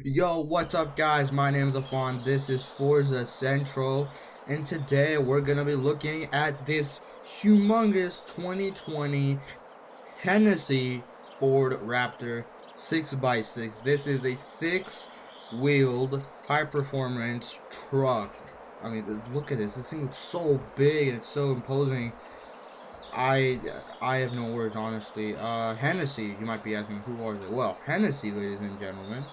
Yo, what's up guys? My name is Afon. This is Forza Central, and today we're gonna be looking at this humongous 2020 Hennessy Ford Raptor 6x6. This is a six-wheeled high-performance truck. I mean, look at this. This thing is so big and it's so imposing. I I have no words, honestly. Hennessy, you might be asking, who are they? Well, Hennessy, ladies and gentlemen,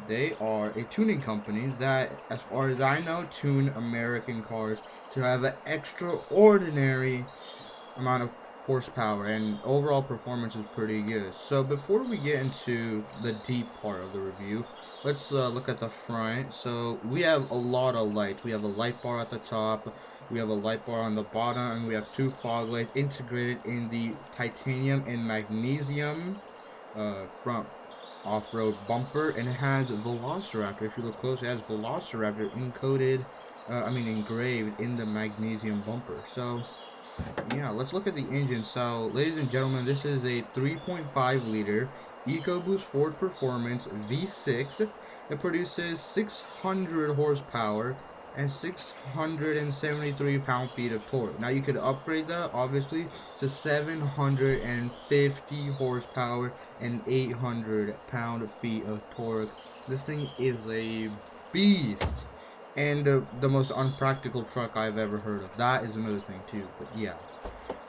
they are a tuning company that, as far as I know, tune American cars to have an extraordinary amount of horsepower, and overall performance is pretty good. So before we get into the deep part of the review, let's look at the front. So we have a lot of lights. We have a light bar at the top, we have a light bar on the bottom, and we have two fog lights integrated in the titanium and magnesium front off-road bumper, and it has Velociraptor. If you look close, it has Velociraptor engraved in the magnesium bumper. So yeah, let's look at the engine. So ladies and gentlemen, this is a 3.5 liter EcoBoost Ford Performance V6. It produces 600 horsepower and 673 pound-feet of torque. Now you could upgrade that obviously to 750 horsepower and 800 pound-feet of torque. This thing is a beast, and the most unpractical truck I've ever heard of. That is another thing too, but yeah.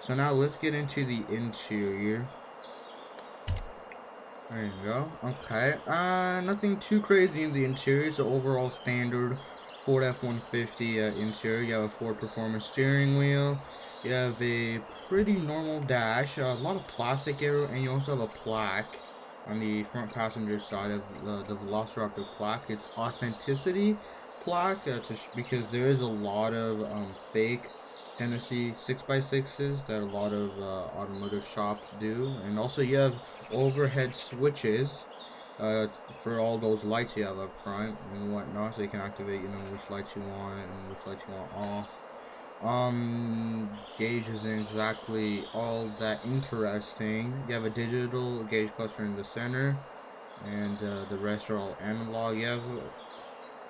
So now let's get into the interior. There you go. Okay, nothing too crazy in the interior. So overall standard Ford F-150 interior. You have a Ford Performance steering wheel. You have a pretty normal dash, a lot of plastic area, and you also have a plaque on the front passenger side of the Velociraptor plaque. It's authenticity plaque, because there is a lot of fake Hennessy 6x6s that a lot of automotive shops do. And also you have overhead switches for all those lights you have up front and whatnot, so you can activate, which lights you want and which lights you want off. Gauge isn't exactly all that interesting. You have a digital gauge cluster in the center, and the rest are all analog. You have a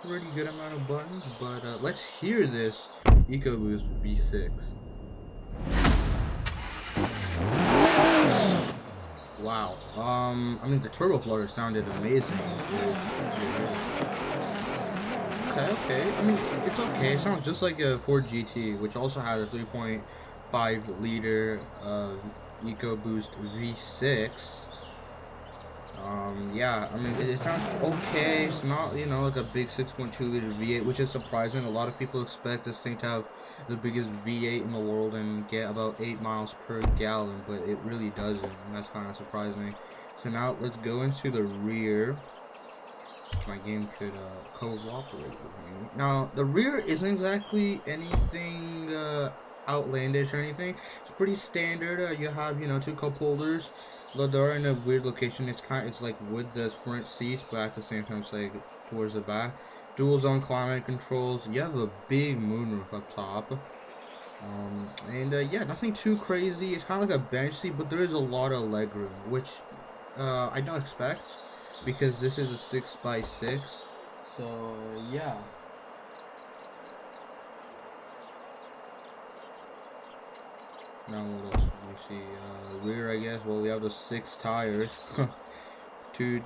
pretty good amount of buttons, but let's hear this EcoBoost V6. Wow. I mean, the turbo floater sounded amazing. Okay. I mean, it's okay. It sounds just like a Ford GT, which also has a 3.5 liter EcoBoost V6. Yeah, I mean, it sounds okay. It's not, like a big 6.2 liter V8, which is surprising. A lot of people expect this thing to have the biggest V8 in the world and get about 8 miles per gallon, but it really doesn't, and that's kind of surprising. So now let's go into the rear. My game could cooperate with me. Now, the rear isn't exactly anything outlandish or anything. It's pretty standard. You have, two cup holders. Though they're in a weird location. It's like with the front seats, but at the same time it's like towards the back. Dual zone climate controls. You have a big moonroof up top. Yeah, nothing too crazy. It's kind of like a bench seat, but there is a lot of legroom, which I don't expect, because this is a 6x6. So yeah. Now what else do we see? Rear, I guess. Well, we have the 6 tires, two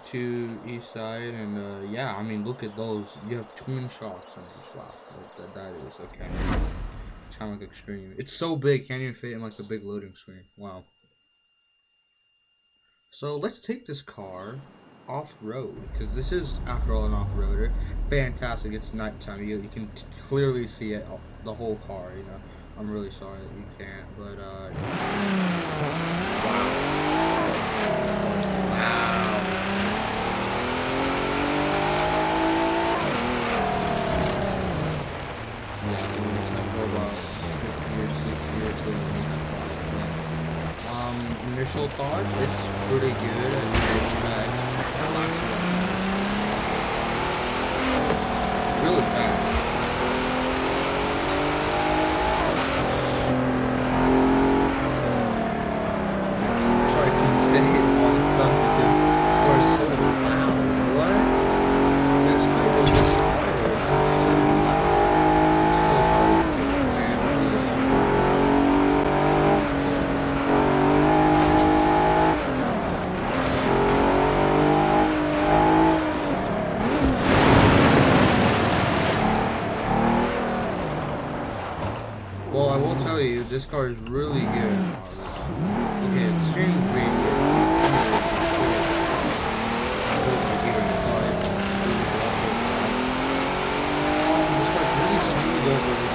each side, and yeah. I mean, look at those. You have twin shocks on this. Wow, that is okay. It's kind of like extreme. It's so big, can't even fit in like the big loading screen. Wow. So let's take this car off-road, because this is, after all, an off-roader. Fantastic. It's nighttime. You can clearly see it, the whole car. I'm really sorry that you can't, but wow. Yeah, about 50 years, 60 years to initial thoughts, it's pretty good. I really fast. Sorry, I couldn't say all this stuff because this car is so loud. What? this car is really good. Okay, the steering is great here. This car's really smooth over the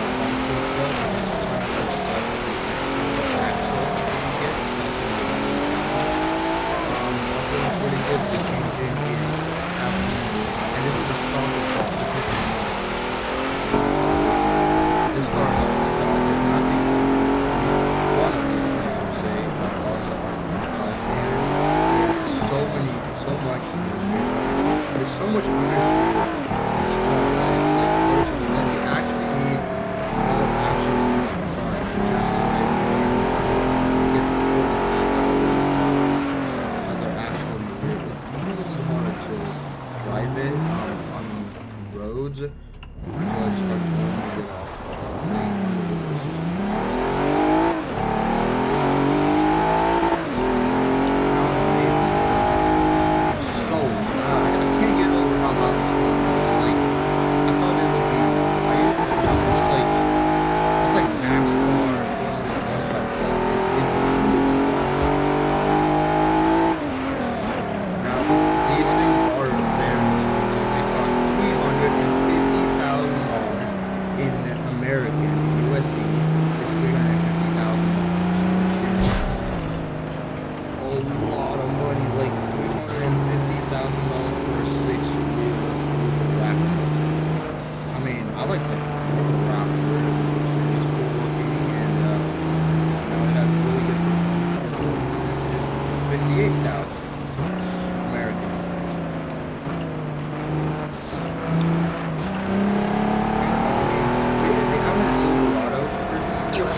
pretty good. The engine is absolutely, and this is a stock car. This car is stock. There's nothing. One of these, I would say, cars are and there's so much industry. There's so much industry in this car that it's like personal that you actually need another actual car just so that you can get the full effect out of this. Another actual movie. It's really hard to drive it on roads. I feel like it's hard to get off.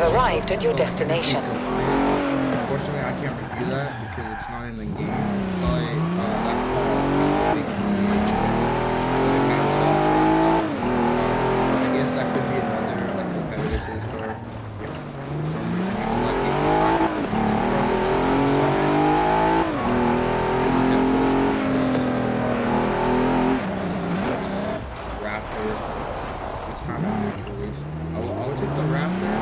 Arrived at your destination. Unfortunately, I can't review that because it's not in the game. But that car is big to me. I guess that could be another like competitor to this car. If for some reason you like it, Raptor. It's kind of naturally. I would take the Raptor.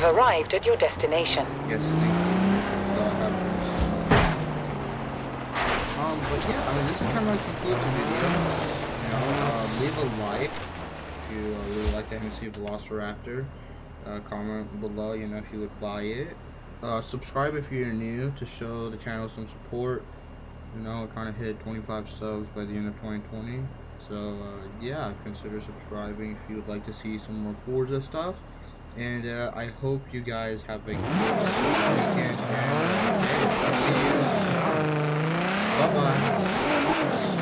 Arrived at your destination. Yes, thank you. But yeah, I mean, this is kind of like concludes the video. You know, leave a like if you really like the Hennessy Velociraptor. Comment below, you know, if you would buy it. Subscribe if you're new to show the channel some support. You know, we're trying to hit 25 subs by the end of 2020. So yeah, consider subscribing if you would like to see some more Forza stuff. And I hope you guys have a good weekend. And see you. Bye-bye.